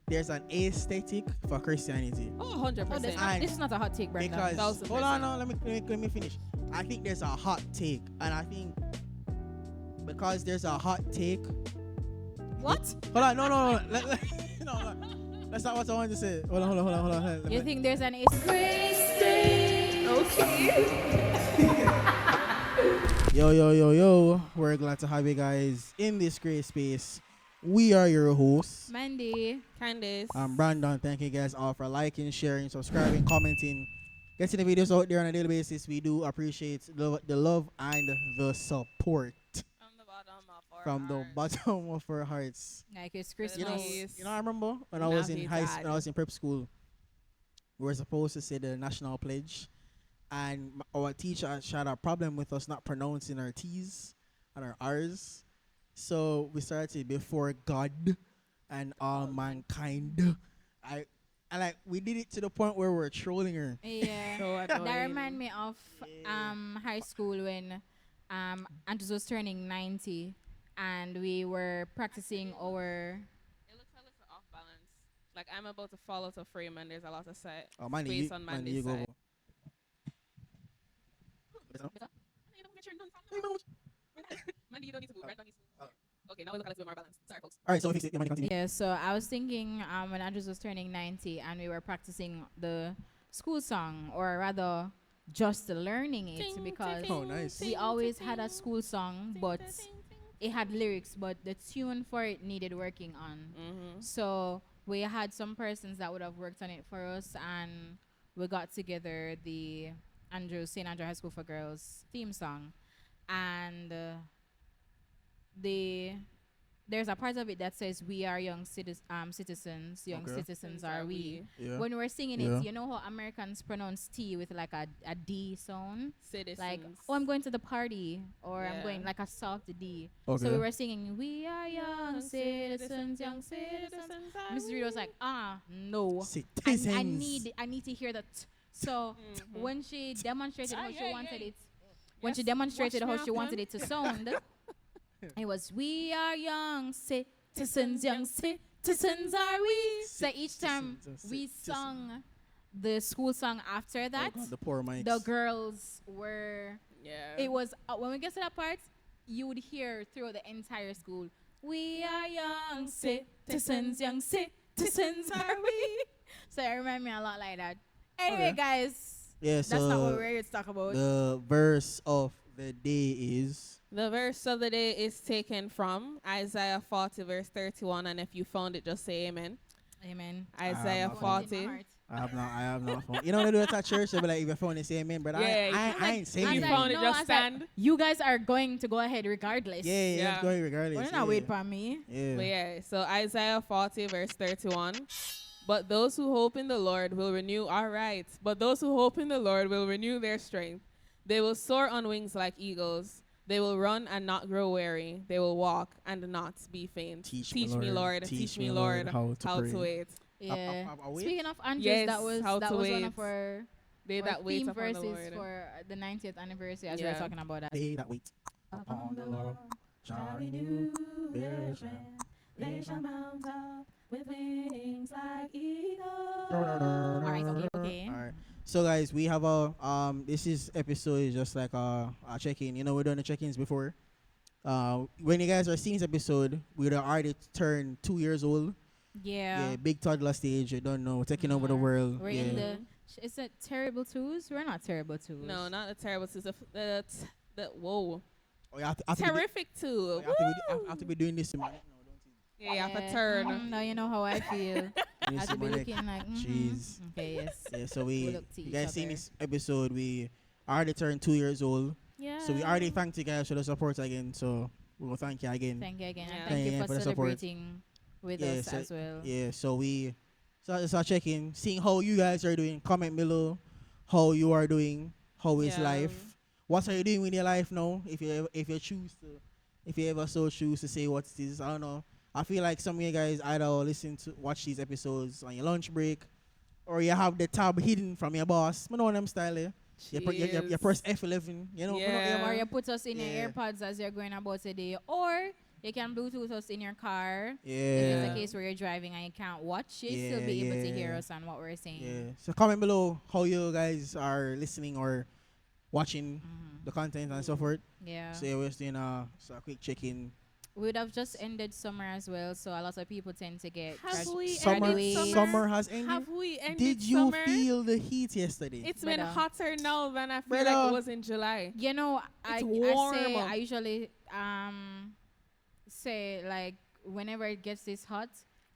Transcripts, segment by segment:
there's an aesthetic for Christianity. Oh, 100%. This is not a hot take, Brenda. Because 1000%. hold on, no, let me finish. I think there's a hot take, and I think because there's a hot take. What? Hold on, no. No, that's not what I wanted to say. Hold on. You think there's an Yo. We're glad to have you guys in this great space. We are your hosts. Mandy. Candace. I'm Brandon. Thank you guys all for liking, sharing, subscribing, commenting, getting the videos out there on a daily basis. We do appreciate the love and the support from the bottom of our hearts. Like it's Christmas. You know, I remember when I was in when I was in prep school, we were supposed to say the national pledge, and our teacher had a problem with us not pronouncing our T's and our R's. So we started before God and all mankind. And like we did it to the point where we're trolling her. Yeah. So That remind me of high school when Andrews was turning 90 and we were practicing our It looks a little off balance. Like I'm about to fall out of frame and there's a lot of set Mandy, space on Mandy's go. side. Mandy, you don't need to move. Right? Okay, now we look a little bit more balanced. Sorry, folks. All right, so we fix it. Mandy, continue. Yeah, so I was thinking when Andrews was turning 90 and we were practicing the school song, or rather just learning it, because Oh, nice. we always had a school song, but it had lyrics, but the tune for it needed working on. Mm-hmm. So we had some persons that would have worked on it for us, and we got together the St. Andrew High School for Girls theme song, and there's a part of it that says we are young citizens, young Okay. citizens are we. Yeah. When we were singing Yeah. it, you know how Americans pronounce T with like a D sound? Citizens. Like, oh, I'm going to the party, or I'm Yeah. going like a soft D. Okay. So we were singing, we are young citizens, Mrs. Reed was like, no. Citizens. I need to hear that. So when she demonstrated how she wanted it, when she Yes, demonstrated watch how me she wanted it to sound, it was, we are young citizens are we. So each time we sung the school song after that, the poor mics. the girls were, Yeah. it was, when we get to that part, you would hear through the entire school, we are young citizens are we. So it reminded me a lot like that. Anyway, Okay. guys, Yeah, that's not what so we're here to talk about. the verse of the day is The verse of the day is taken from Isaiah 40, verse 31. And if you found it, just say amen. Amen. Isaiah not Found it in 40. my heart. I have not found. You know when they do it at church, they'll be like, if your phone is saying amen, but Yeah, I ain't saying If you I was it. like, found it, no, just I was like, stand. You guys are going to go ahead regardless. Yeah, Yeah. it's going regardless. We're not waiting for me. Yeah. But yeah, so Isaiah 40, verse 31. But those who hope in the Lord will renew, all right. But those who hope in the Lord will renew their strength. They will soar on wings like eagles. They will run and not grow weary. They will walk and not be faint. Teach me, Lord. Teach me, Lord, how to wait. Yeah. wait? Speaking of Andrews, Yes, that was how to one wait. of our They our that wait theme upon the verses Lord. for the 90th anniversary, as we Yeah. were talking about that. They that wait upon the Lord shall renew their strength. They shall mount up with wings like eagles. All right, okay. All right. So guys, we have a this is episode is just like a check-in. You know, we're doing the check-ins before. When you guys are seeing this episode, we'd already turned 2 years old. Yeah. Yeah, big toddler stage. You don't know, taking over the world. We're yeah. in the. Is it terrible twos? We're not terrible twos. No, not the terrible twos. The whoa. Oh, you have to be Terrific two. you have to be doing this in my neck now, don't you? Yeah, you have to turn. Now you know how I feel. I This should in be my neck. looking like. Jeez. Okay, yes. Yeah, so We we look to you each guys seen other. this episode, we already turned 2 years old. Yeah. So we already thanked you guys for the support again. So we will thank you again. Thank you again. Yeah. And thank you Yeah, for for the support. celebrating with Yeah, us so- as well. Yeah, so I start checking, seeing how you guys are doing. Comment below how you are doing, how is Yeah. life. What are you doing with your life now? If you ever so choose to say what it is, I don't know. I feel like some of you guys either watch these episodes on your lunch break, or you have the tab hidden from your boss. I know them style. You press F11. You know. Yeah. Or you put us in Yeah. your AirPods as you're going about today, or You can Bluetooth us in your car. If Yeah. it's a case where you're driving and you can't watch, you still be able to hear us on what we're saying. Yeah. So comment below how you guys are listening or watching the content and so forth. Yeah. So we're just doing a quick check-in. We would have just ended summer as well, so a lot of people tend to get Have we Summer, ended summer? summer has ended. Have we ended Did you summer? feel the heat yesterday? It's been Brother. hotter now than I feel Brother. like it was in July. You know, I warmer. I usually say like whenever it gets this hot,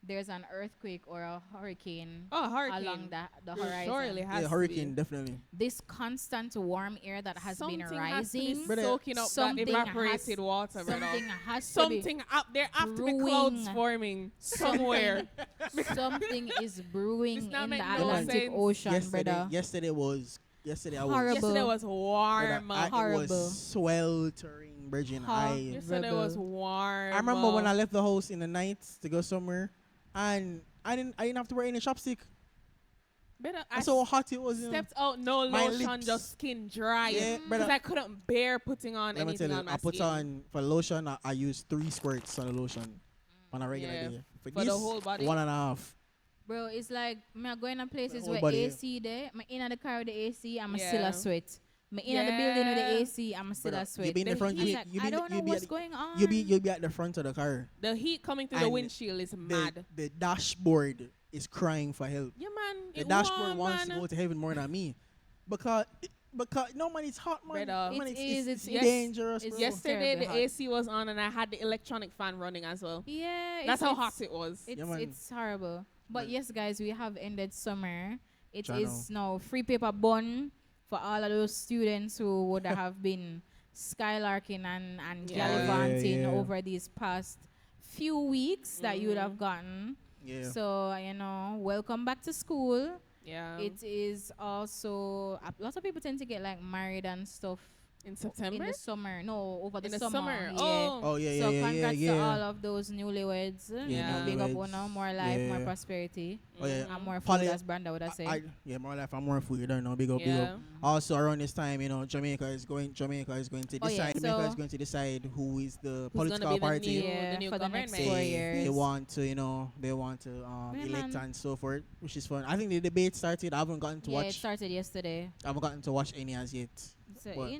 there's an earthquake or a hurricane Oh, hurricane. along the There horizon. surely has Yeah, to hurricane be. definitely. This constant warm air that has Something been has to be rising, Brother, soaking up that something evaporated has- water, brother. something has to Something up there have to be clouds brewing. forming somewhere. be something is brewing This not in the make no Atlantic sense. Ocean, yesterday, brother. yesterday I was Horrible. Yesterday was brother, warm. it Horrible. was sweltering, Virgin. Yesterday was warm. I remember when I left the house in the night to go somewhere, and I didn't have to wear any chopstick. Better, That's how hot it was. stepped out, no My lotion, lips. just skin dry. Yeah, Because brother. I couldn't bear putting on Let me tell anything you, on my I put skin. on for lotion. I use 3 squirts on the lotion on a regular Yeah, day. For for this, the whole body. 1.5. Bro, it's like me going to places whole where body. AC there. Me in the car with the AC, I'm still Yeah. a sweat. Me in the building with the Yeah. AC, I'm still Brother, a sweat. you be in the front. It's You like, be I don't know you be what's at, going on. you'll be at the front of the car. The heat coming through the And windshield is mad. The dashboard is crying for help. Yeah, man. The It dashboard warm, wants man. to go to heaven more than me, because no man, it's hot, man. Brother. Man, It is, it's it's- dangerous, it's bro. Yesterday, terribly the hot. AC was on and I had the electronic fan running as well. Yeah, That's how hot it was. It's Yeah, man. it's horrible. But Man. yes, guys, we have ended summer. It Channel. is now free paper bun for all of those students who would have been skylarking and Yeah. gallivanting Yeah. over these past few weeks that you would have gotten. Yeah. So, welcome back to school. Yeah. It is also a lot of people tend to get like married and stuff in in September? the summer. No, over the In the summer. summer. Yeah. Oh. Oh yeah, So yeah, congrats yeah, to yeah. all of those newlyweds. Yeah. Big up newlyweds. on more life, more Yeah. prosperity, Oh yeah. and more food, Poly- as Brenda would have said. Yeah, more life and more food. You don't know. Big up, big Yeah. up. Also around this time, Jamaica is going to Oh, yeah, decide. Jamaica so- is going to decide who is the Who's gonna political be the party. new- Yeah, the new for the next government. 4 they, years. they want to, elect man. and so forth, which is fun. I think the debate started. I haven't gotten to Yeah, it watch. started yesterday. I haven't gotten to watch any as yet. So But-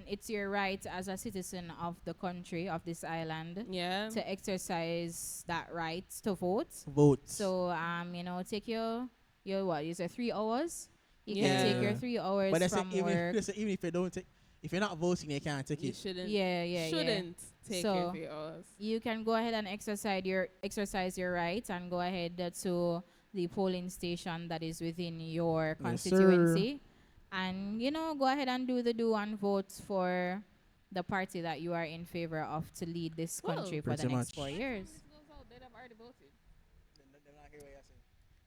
it's your right as a citizen of the country, of this island, Yeah. to exercise that right to vote. Vote. So take your what? You say 3 hours. You Yeah. can take your 3 hours but that's from even, work. even if you don't take, if you're not voting, you can't take You it. shouldn't. Yeah. Shouldn't take So- your 3 hours. You can go ahead and exercise your right and go ahead to the polling station that is within your Yes, constituency, and go ahead and do and vote for the party that you are in favor of to lead this Well, country for the pretty next much. 4 years.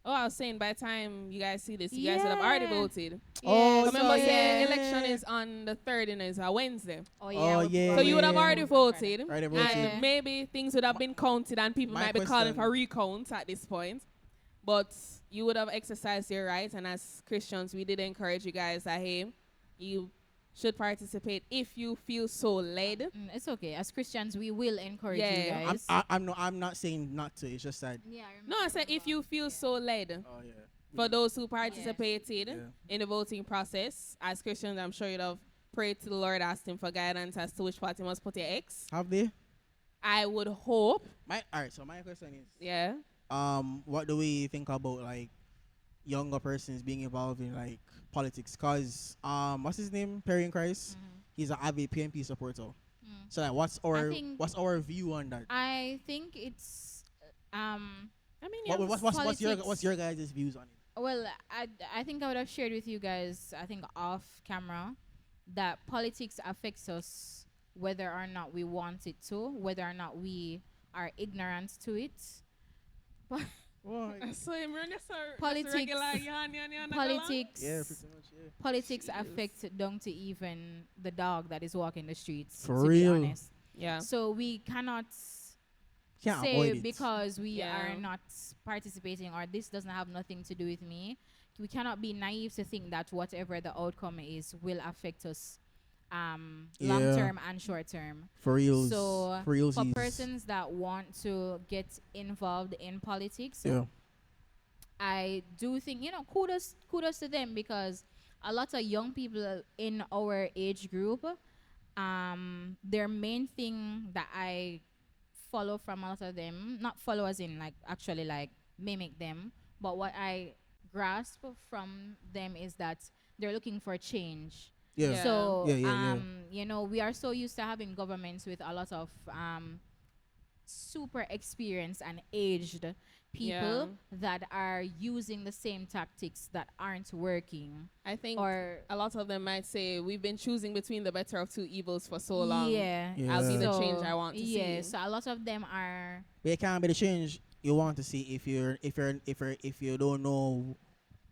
Oh, I was saying by the time you guys see this, you guys would have already Yeah. voted. Oh, Remember, yeah. saying election is on the 3rd and it's a Wednesday. Oh Oh, yeah. So you would have yeah. already voted. Already And voted. maybe things would have been counted and people My might be calling question- for recounts at this point. But you would have exercised your right. And as Christians, we did encourage you guys that, hey, you should participate if you feel so led. It's okay. As Christians, we will encourage you Yeah. guys. I'm not saying not to. It's just that. No, I said if you feel so led. Oh yeah. For those who participated Yeah. in the voting process, as Christians, I'm sure you'd have prayed to the Lord, asked Him for guidance as to which party must put your X. Have they? I would hope, Alright. So my question is, yeah. what do we think about like younger persons being involved in like politics? Cause what's his name? Perry in Christ. He's an avid PNP supporter. So like, what's think- our view on that? I think it's I mean, yeah, What's your guys' views on it? well, I think I would have shared with you guys, I think off camera, that politics affects us whether or not we want it to, whether or not we are ignorant to it. so him run this Politics- regular Politics, Yeah, pretty much. Yeah. politics Jeez. affect down to even the dog that is walking the streets. For to real. be honest, Yeah. so we cannot Can't say avoid it. because we Yeah. are not participating or this doesn't have nothing to do with me. We cannot be naive to think that whatever the outcome is will affect us long Yeah. term and short term. For reals. So For for realsies. persons that want to get involved in politics, Yeah. I do think, kudos to them, because a lot of young people in our age group, their main thing that I follow from a lot of them, not follow as in like actually like mimic them, but what I grasp from them is that they're looking for change. Yeah. Yeah. So, Yeah, yeah, yeah. we are so used to having governments with a lot of super experienced and aged Yeah. people that are using the same tactics that aren't working. I think Or a lot of them might say we've been choosing between the better of two evils for so long. yeah, Yeah. I'll be the so, change I want to yeah, see. so a lot of them are But it can't be the change you want to see if you don't know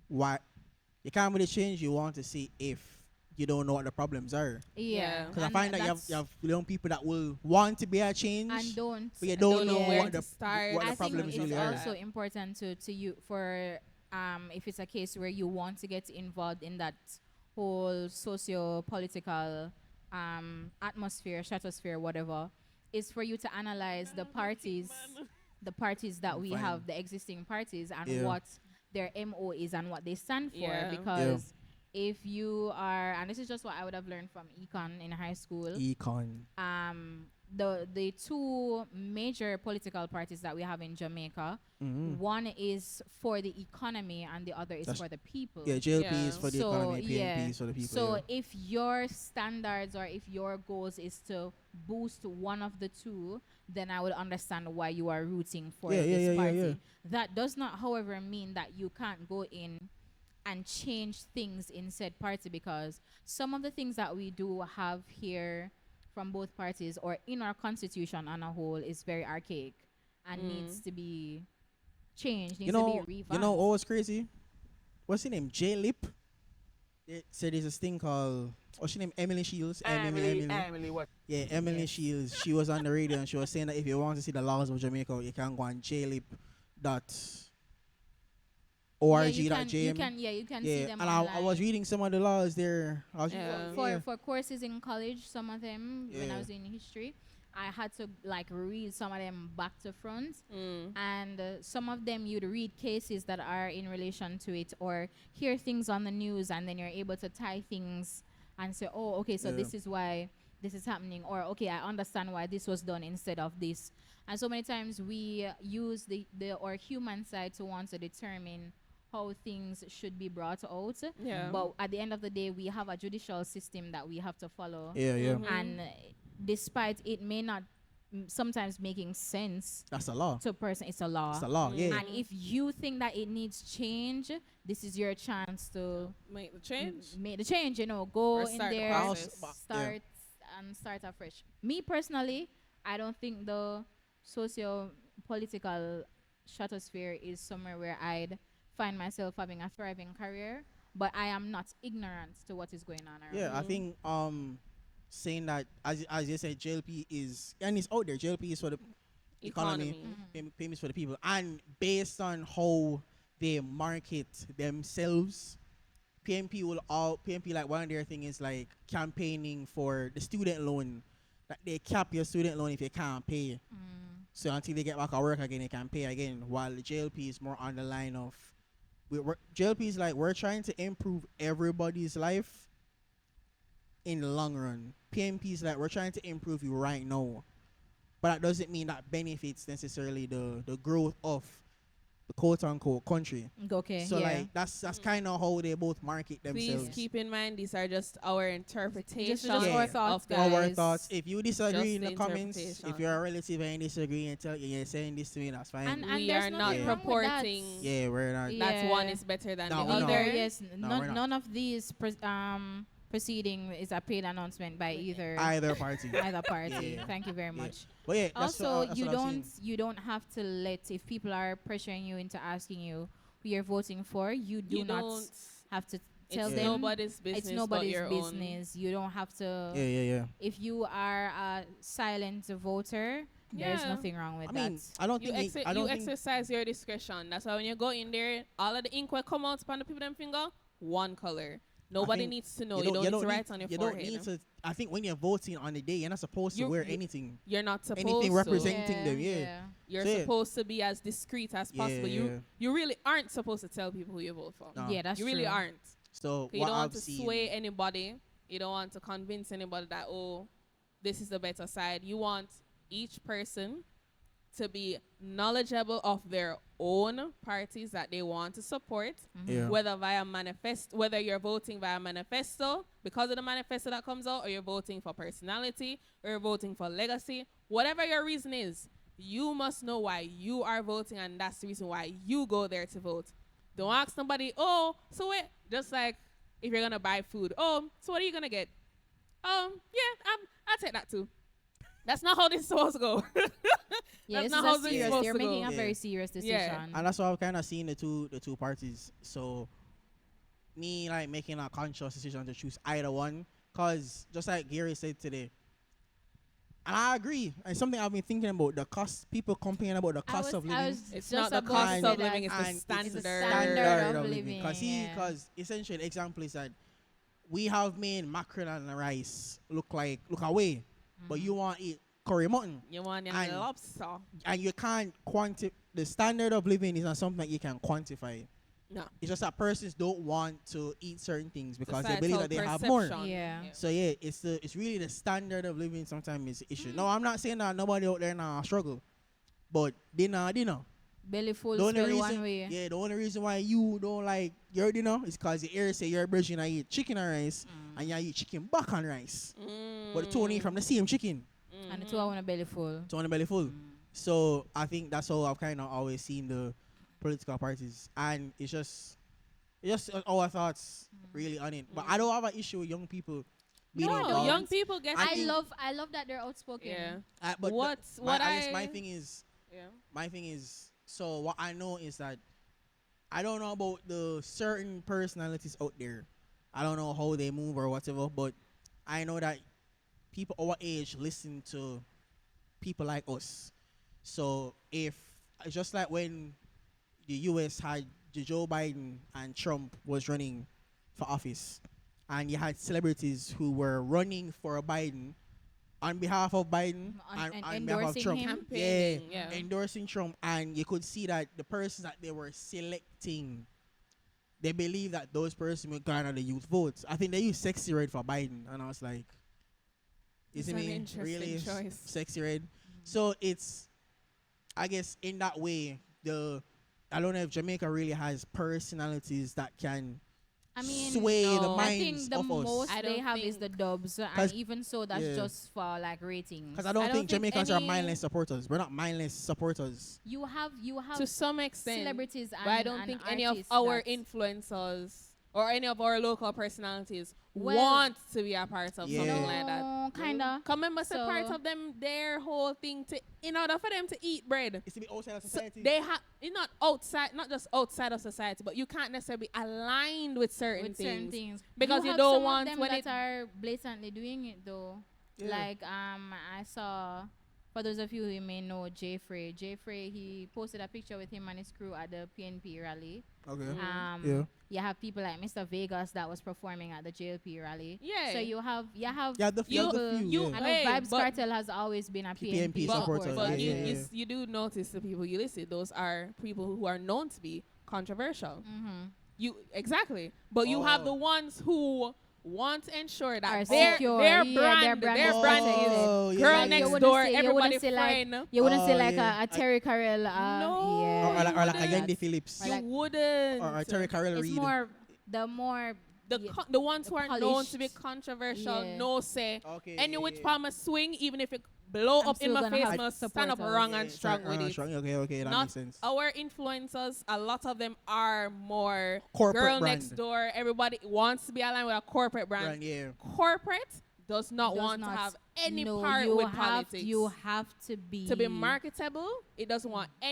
what you can't be the change you want to see if you don't know what the problems are. yeah. Because I And find that that's- you have young people that will want to be a change, and don't but you and don't know where what to the start. what I the think problems it's really are. also important to you for if it's a case where you want to get involved in that whole socio-political atmosphere, stratosphere, whatever, is for you to analyze the parties that I'm we fine. have, the existing parties, and Yeah. what their MO is and what they stand for. Yeah. Because if you are, and this is just what I would have learned from econ in high school, Econ. the two major political parties that we have in Jamaica, Mhm. one is for the economy and the other is That's- for the people. Yeah, JLP Yeah. is for the So, economy, PNP yeah. is for the people. So yeah. if your standards or if your goals is to boost one of the two, then I would understand why you are rooting for Yeah, yeah, this yeah, yeah, party. yeah. That does not, however, mean that you can't go in and change things in said party, because some of the things that we do have here from both parties or in our constitution on a whole is very archaic and needs to be changed, needs to be revamped. You know what was crazy? What's her name? J Lip. They said there's this thing called what's her name? Emily Shields. Emily, what? Yeah, Emily Yes. Shields. She was on the radio and she was saying that if you want to see the laws of Jamaica, you can go on jlip.org.jm. you can see them and online. I was reading some of the laws there. I was Yeah. For courses in college, some of them when I Yeah. was in history, I had to like read some of them back to front, and some of them you'd read cases that are in relation to it or hear things on the news, and then you're able to tie things and say, oh, okay, so Yeah. this is why this is happening, or okay, I understand why this was done instead of this. And so many times we use the or human side to want to determine how things should be brought out. Yeah. But at the end of the day, we have a judicial system that we have to follow. Yeah, yeah. And despite it may not sometimes making sense That's a law. to a person, it's a law. It's a law. Yeah. And if you think that it needs change, this is your chance to Make the change. make the change. Go Or in start the there, process. start and start afresh. Me personally, I don't think the socio-political stratosphere is somewhere where I'd find myself having a thriving career, but I am not ignorant to what is going on around. Yeah, I think saying that as you said, JLP is and it's out there. JLP is for the economy, payments for the people, and based on how they market themselves, PNP like one of their thing is like campaigning for the student loan. Like they cap your student loan if you can't pay. So until they get back at work again, they can pay again. While the JLP is more on the line of JLP is like we're trying to improve everybody's life in the long run. PNP is like we're trying to improve you right now, but that doesn't mean that benefits necessarily the growth of the quote unquote country. Okay. So yeah. like that's kind of how they both market themselves. Please keep in mind these are just our interpretations just our thoughts, of the guys. Our thoughts. If you disagree Just in the the comments, if interpretation. you're a relative and you disagree and tell you're saying this to me, that's fine. And we there's are not nothing wrong with that. purporting yeah, we're not. Yeah. that one is better than No, the we're not. other. Either, yes, No, we're not. none of these proceeding is a paid announcement by either Either party. either party. Yeah. Thank you very Yeah. much. But yeah, that's Also, that's you what I'm don't saying. you don't have to let, if people are pressuring you into asking you who you're voting for, you do You not don't. have to tell It's them. nobody's business. It's nobody's but your business. You don't have to. Yeah, yeah, yeah. If you are a silent voter, there's Yeah. nothing wrong with I that. mean, I don't You, think I you don't think exercise your discretion. That's why when you go in there, all of the ink will come out upon the people them finger, one color. Nobody needs to know. You don't need to write on your you forehead. don't need to. I think when you're voting on the day, you're not supposed to wear anything. You're not supposed anything to. representing them. Yeah. You're So, supposed to be as discreet as possible. Yeah. You really aren't supposed to tell people who you vote for. No. Yeah, that's You true. really aren't. So You what don't want I've to seen, sway anybody. You don't want to convince anybody that, oh, this is the better side. You want each person to be knowledgeable of their own parties that they want to support, Yeah. whether via manifest, whether you're voting via manifesto because of the manifesto that comes out, or you're voting for personality, or you're voting for legacy, whatever your reason is, you must know why you are voting, and that's the reason why you go there to vote. Don't ask somebody, oh, so wait, just like if you're gonna buy food, oh, so what are you gonna get? Yeah, I'll take that too. That's not how this is supposed to go. Yeah, That's this not is how a this is serious. supposed They're to go. making a Yeah. very serious decision. Yeah. and that's why I've kind of seen the two parties. So me like making a conscious decision to choose either one, cause just like Gary said today, and I agree. And something I've been thinking about the cost. People complain about the cost of living. It's just not the about to cost say of that. living, it's the And standard. standard of living, Cause yeah. cause essentially example is that we have made mackerel and rice look away, but you want to eat curry mutton, You want your And- lobster. and you can't the standard of living is not something that you can quantify. No. It's just that persons don't want to eat certain things because they Societal believe that they have more. perception. Yeah. So yeah, it's really the standard of living sometimes is the issue. No, I'm not saying that nobody out there now struggle, but dinner. Belly full, The only spell reason, one way. yeah, the only reason why you don't like your dinner is because your ear say you're a virgin and you eat chicken and rice, and you eat chicken back and rice. But the two only from the same chicken, And the two I want a belly full. two on the belly full. So I think that's how I've kind of always seen the political parties, and it's just our thoughts really on it. But I don't have an issue with young people being No, involved. young people get. I I think- love that they're outspoken. Yeah. But What's- my, what I guess I- my thing is. Yeah. My thing is, so what I know is that I don't know about the certain personalities out there. I don't know how they move or whatever, but I know that people our age listen to people like us. So if just like when the US had Joe Biden and Trump was running for office, and you had celebrities who were running for Biden on behalf of Biden And on behalf of endorsing Trump. him. Campaigning, yeah. Endorsing Trump, and you could see that the persons that they were selecting, they believe that those persons will garner the youth votes. I think they used Sexy Red for Biden, and I was like, It's isn't an it interesting really choice. Sexy Red? So it's, I guess in that way, I don't know if Jamaica really has personalities that can I mean, sway the no. I minds think the of us. most I they don't have is the think- dubs, and 'Cause- even so, that's yeah. just for like ratings. Because I don't think think Jamaicans are any- mindless supporters. We're not mindless supporters. You have To some extent. celebrities, and But I don't and think any of artists our that- influencers or any of our local personalities Well, want to be a part of Yeah. something like that. No, kinda. Come remember, so part So- of them, their whole thing to, in order for them to eat bread, It's to be outside of so society. they have, it's not outside, not just outside of society, but you can't necessarily be aligned with certain With things. certain things Because you have don't some want of them when that it- are blatantly doing it though. Yeah. Like I saw, for those of you who may know Jay Frey, he posted a picture with him and his crew at the PNP rally. Okay. Yeah. You have people like Mr. Vegas that was performing at the JLP rally. Yeah. So you have Yeah, the You- few, you- yeah. I know Hey, Vibes but- Cartel has always been a PNP, PNP but, supporter, but yeah, you, yeah, you, yeah. s- you do notice the people you listed; those are people who are known to be controversial. Mm-hmm. You exactly, but you have Oh. the ones who want to ensure Are that secure, their yeah, brand, their their brand brand is is protected. girl Yeah, next yeah. door, You everybody wouldn't say friend. You wouldn't say Oh, like yeah. a Terry Carell. No. Yeah. Or like a wouldn't. Yendi Phillips. Or You like- wouldn't. Or Terry Carell It's Reid. more the yeah, The ones the who are known to be polished. controversial, Yeah. no say. Okay. Any yeah, which yeah. palm a swing, even if it blow I'm up in still my gonna face, have must stand up supporters. wrong Yeah, and yeah, strong with it. Okay, that Not makes sense. our influencers, a lot of them are more Corporate girl brand. next door. Everybody wants to be aligned with a corporate brand. Yeah. Corporate does not Does want not. to have any No, part you with have, politics. You have to be marketable, it doesn't want Yeah.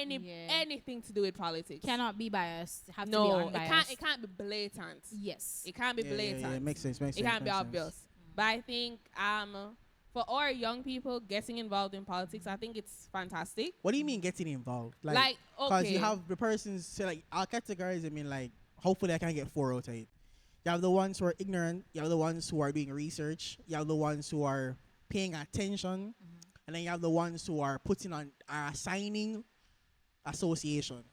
anything to do with politics. Cannot be biased. Have to be no, it unbiased. can't be blatant. Yes. It can't be Yeah, blatant. yeah, makes sense. It can't be obvious. But I think for our young people getting involved in politics, I think it's fantastic. What do you mean getting involved? Like, Because okay. you have the persons say like I'll categorize them in like hopefully I can get 4 out of it. You have the ones who are ignorant. You have the ones who are doing research. You have the ones who are paying attention, and then you have the ones who are putting on are assigning association.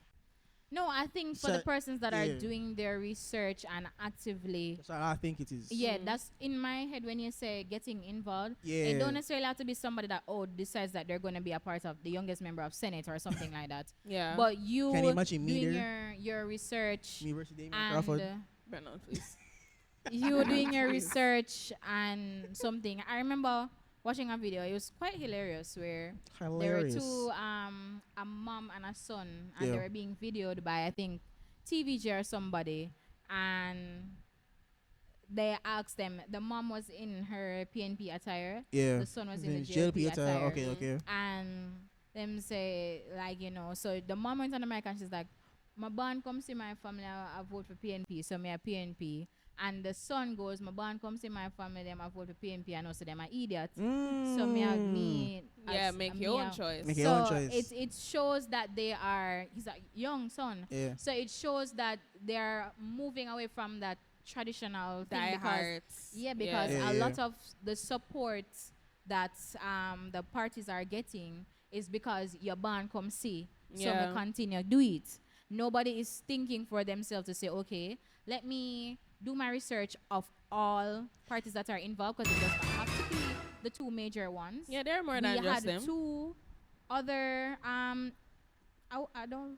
No, I think for So, the persons that are yeah. doing their research and actively, That's what I think it is. yeah, that's in my head when you say getting involved. Yeah. It don't necessarily have to be somebody that decides that they're going to be a part of the youngest member of Senate or something like that. Yeah. But you Can you imagine me doing there? your research University Damien and Crawford. Brennan, please. you doing your research and something. I remember watching a video. It was quite hilarious where Hilarious. there were two a mom and a son, and Yeah. they were being videoed by I think TVJ or somebody, and they asked them. The mom was in her PNP attire. Yeah. The son was in the JLP JLP attire. Okay, okay. And them say like so the mom went on the mic and she's like, my band come see my family, I vote for PNP, so me a PNP. And the son goes, my band come see my family, them I vote for PNP, and also them are idiot. So me Yeah, make your own choice. Make your own so choice. it shows that they are, he's a young son. Yeah. So it shows that they're moving away from that traditional thing Die because hearts. because Yeah, a yeah. lot of the support that the parties are getting is because your band come see. So Yeah. we continue do it. Nobody is thinking for themselves to say, okay, let me do my research of all parties that are involved, because it does not have to be the two major ones. Yeah, they're more We than just had them. two other I don't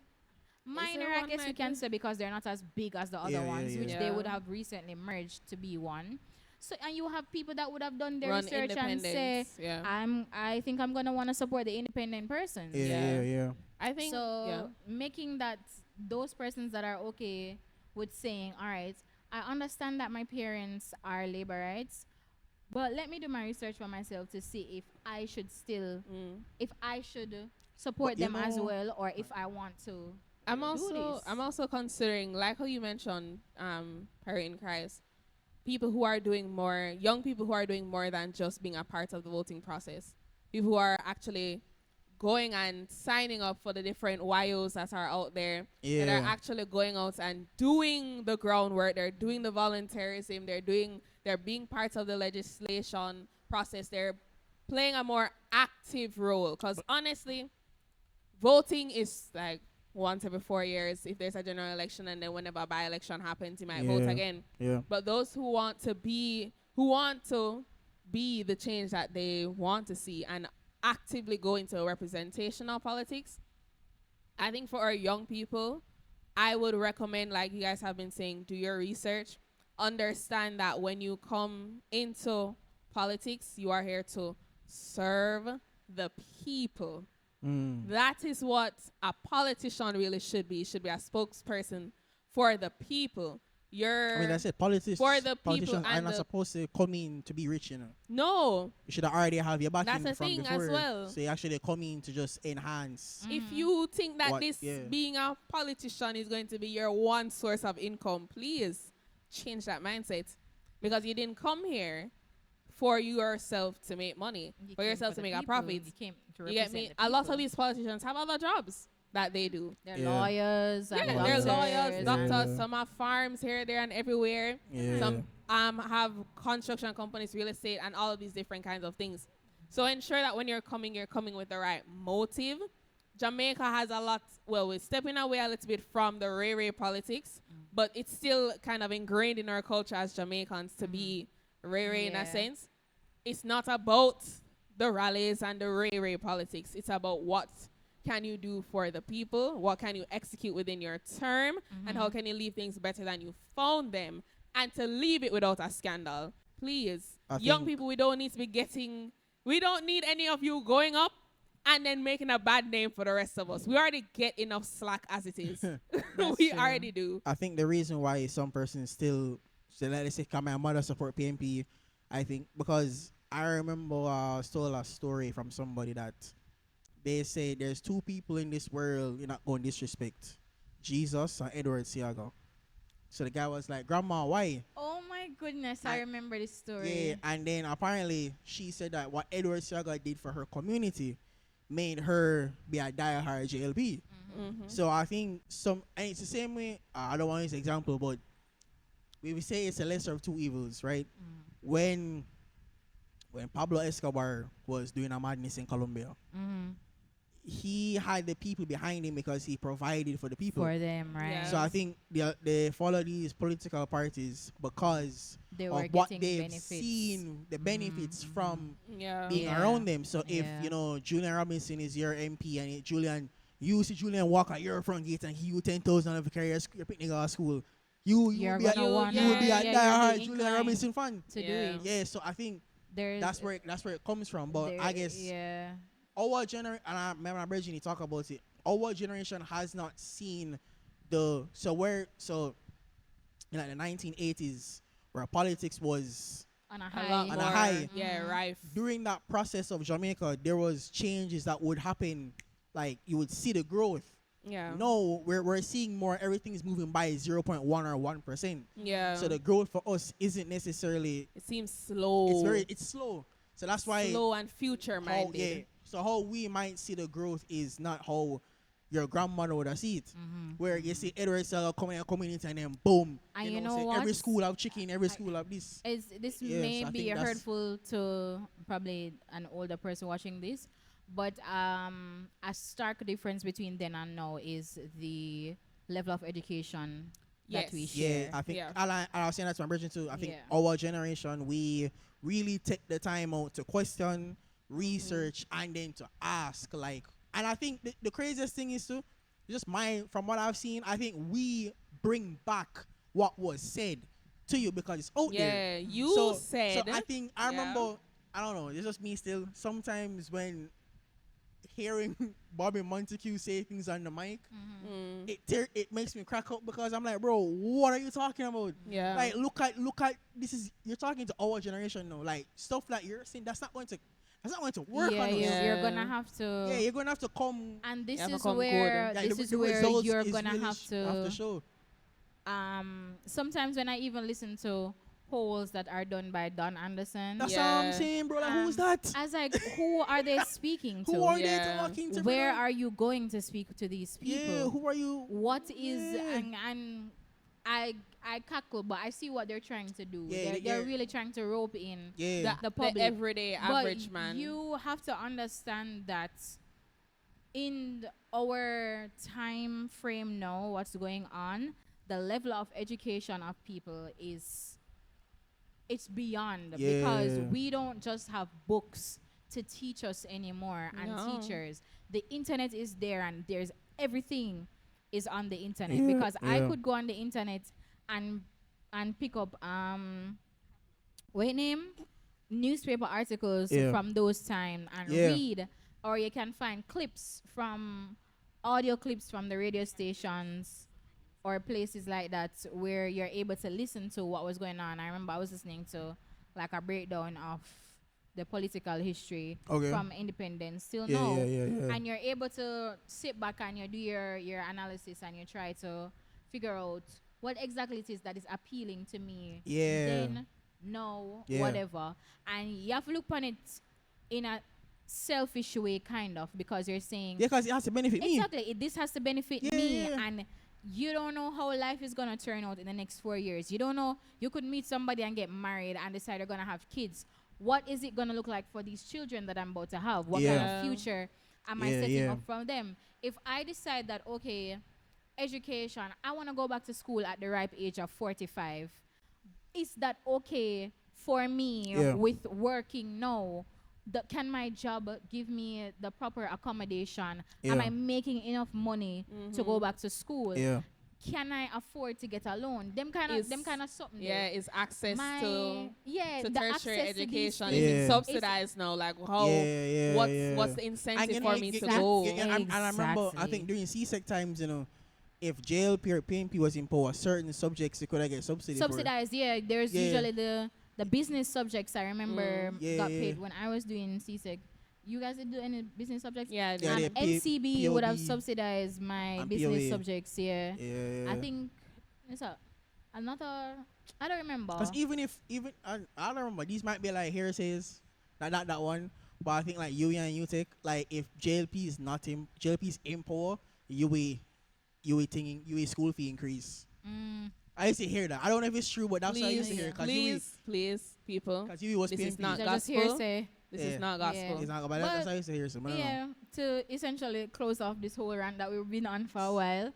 minor, there I one guess you like can this? say, because they're not as big as the other Yeah, yeah, ones, yeah. which Yeah. they would have recently merged to be one. So and you have people that would have done their Run research and say, independence. Yeah. I think I'm gonna want to support the independent persons. Yeah, Yeah. yeah, yeah. I think So yeah. making that those persons that are okay with saying, all right, I understand that my parents are labor rights, but let me do my research for myself to see if I should still, if I should support But you them as know- well, or if I want to. I'm do also this. I'm also considering, like how you mentioned, Parent in Christ, people who are doing more, young people who are doing more than just being a part of the voting process. People who are actually going and signing up for the different YOs that are out there, that are Yeah. actually going out and doing the groundwork. They're doing the volunteerism. They're being part of the legislation process. They're playing a more active role. Because honestly, voting is like once every 4 years. If there's a general election, and then whenever a by-election happens, you might vote Yeah. again. Yeah. But those who want to be the change that they want to see and actively go into representational politics, I think for our young people, I would recommend, like you guys have been saying, do your research. Understand that when you come into politics, you are here to serve the people. That is what a politician really should be. Should be a spokesperson for the people. I mean, that's it. Politics. For the people Politicians are and not the- supposed to come in to be rich, you know. No, You should already have your backing That's the from thing before. as well. So you actually come in to just enhance. if you think that What- this yeah. being a politician is going to be your one source of income, please change that mindset, because you didn't come here for yourself to make money, You for came yourself to the make a people. profit. You came to You get me? represent the A lot people. of these politicians have other jobs that they do. They're Yeah. lawyers. Yeah, and they're doctors lawyers, and- doctors. Yeah. Some have farms here, there, and everywhere. Yeah. Some have construction companies, real estate, and all of these different kinds of things. So ensure that when you're coming with the right motive. Jamaica has a lot. Well, we're stepping away a little bit from the Ray politics, but it's still kind of ingrained in our culture as Jamaicans to be Ray in a Yeah. sense. It's not about the rallies and the Ray politics. It's about what can you do for the people, what can you execute within your term, and how can you leave things better than you found them, and to leave it without a scandal. Please, I young think- people, we don't need to be we don't need any of you going up and then making a bad name for the rest of us. We already get enough slack as it is. We true. already do. I think the reason why some persons still, so let's say, come my mother support PNP, I think because I remember I stole a story from somebody that they say there's two people in this world you're not going to disrespect, Jesus and Edward Siaga. So the guy was like, Grandma, why? Oh my goodness, I I- remember this story. Yeah, and then apparently she said that what Edward Siaga did for her community made her be a diehard JLB. So I think and it's the same way. I don't want to use example, but we say it's a lesser of two evils, right? Mm. When Pablo Escobar was doing a madness in Colombia, Mm. he had the people behind him because he provided for the people. For them, right? So I think they follow these political parties because They of were what getting they've benefits. seen, the benefits from Yeah. being Yeah. around them. So if Yeah. you know Julian Robinson is your MP and you see Julian walk at your front gate and he you 10,000 of your picnic at school, you You're will be gonna want you will be a you'll diehard be Julian inclined Robinson fan. to do Yeah. it. Yeah, so I think There's that's where it comes from. But there- I guess yeah. our generation, and I remember Bridget talk about it. Our generation has not seen so in like the 1980s where politics was On a A high. lot On a more. high. Yeah, Mhm. rife. during that process of Jamaica, there was changes that would happen. Like you would see the growth. Yeah. No, we're seeing more. Everything is moving by 0.1 or 1%. Yeah. So the growth for us isn't necessarily. it seems slow. It's slow. So that's why slow and future how, minded. yeah. So how we might see the growth is not how your grandmother would have seen it. Mhm. Where you see Edward Seller coming in a community and then boom. And you know say what? every school have chicken, every school have this. This Yes, may I be think that's- hurtful to probably an older person watching this, but a stark difference between then and now is the level of education that we Yes. share. Yeah, I think Yeah. I was saying that to my brethren too. I think Yeah. our generation, we really take the time out to question, research, and then to ask. Like, and I think the craziest thing is too, just from what I've seen, I think we bring back what was said to you because it's out there. Yeah, you So said. I think I Yeah. remember. I don't know. It's just me still. Sometimes when hearing Bobby Montague say things on the mic, Mhm. it makes me crack up because I'm like, bro, what are you talking about? Yeah. Like, look at this is you're talking to our generation now. Like stuff like you're saying that's not going to work Yeah, on us. you're gonna have to. Yeah, you're gonna have to come. And this You have to is come where Like, this the is where results you're is gonna really have have to show. Sometimes when I even listen to polls that are done by Don Anderson, That's what I'm Yeah. saying, bro. Like, who's that? I was like, who are they speaking to? Who are they Yeah. talking to? Where bro? are you going to speak to these people? Yeah, who are you? What is Yeah. and I cackle, but I see what they're trying to do. Yeah, They're yeah. really trying to rope in Yeah, the public. everyday average but man. you have to understand that in our time frame now, what's going on, the level of education of people it's beyond because Yeah. we don't just have books to teach us anymore and No. teachers. The internet is there and there's everything is on the internet Yeah. because I Yeah. could go on the internet and pick up wait name newspaper articles Yeah. from those time and Yeah. read, or you can find clips from audio clips from the radio stations or places like that where you're able to listen to what was going on. I remember I was listening to like a breakdown of the political history Okay. from independence till Yeah, now, yeah. and you're able to sit back and you do your analysis and you try to figure out what exactly it is that is appealing to me. Yeah. Then, no, Yeah. whatever. And you have to look upon it in a selfish way, kind of, because you're saying, Yeah, because it has to benefit me. exactly, this has to benefit Yeah, me. yeah. And you don't know how life is going to turn out in the next 4 years. You don't know. You could meet somebody and get married and decide you're going to have kids. What is it going to look like for these children that I'm about to have? What kind Yeah. of future am I Yeah, setting yeah. up from them? If I decide that, okay, education, I want to go back to school at the ripe age of 45, is that okay for me Yeah. with working now? Can my job give me the proper accommodation? Am Yeah. I making enough money to go back to school? Yeah. Can I afford to get a loan? Them kind Is- of something. Yeah, there. is access My to yeah, the tertiary access to these education things. is Yeah. it subsidized now? Like how? Yeah, what's yeah. what's the incentive And, for me to exact- go? Yeah, and I remember, I Exactly. think during CSEC times, if JLP or PNP was in power, certain subjects you could get subsidy for. Subsidized, yeah. There's Yeah. usually the business subjects. I remember Yeah, got yeah. paid when I was doing CSEC. You guys did do any business subjects? Yeah, Yeah, yeah. they pay NCB would have POB subsidized my and business POA. subjects. Yeah. Yeah. I think it's another. I don't remember. Because even I don't remember, these might be like heresies, like that one. But I think like UE and UTEC, like if JLP is not in JLP is in power, UE thinking UE school fee increase. Mm, I used to hear that. I don't know if it's true, but that's what I used to hear. Please, people. Because you was This paying is not So people. just gospel. hearsay. This Yeah. is not gospel. It's not, but that's what I used to hear. So, Yeah, to essentially close off this whole rant that we've been on for a while,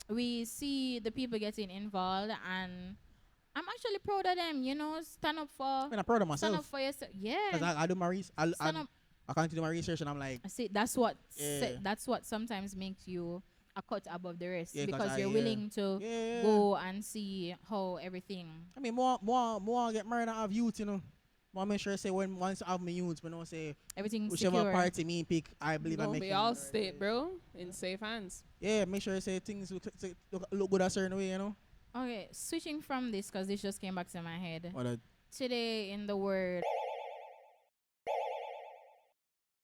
we see the people getting involved, and I'm actually proud of them. You know, stand up for. I mean, I'm proud of Stand up myself. for yourself. Yeah. Because I do my research. Stand up. I can't do my research, and I'm like, See, that's what Yeah. that's what sometimes makes you a cut above the rest, Yeah, 'cause because I, you're willing to yeah. go and see how everything. I mean, more get married and have youth, you know. More make sure say when once I have my youth, but don't say Everything's whichever secure. party me pick, I believe I Don't make be it. all state, bro. In safe hands. Yeah, make sure say things look good a certain way, you know. Okay, switching from this, because this just came back to my head. Or the Today in the word.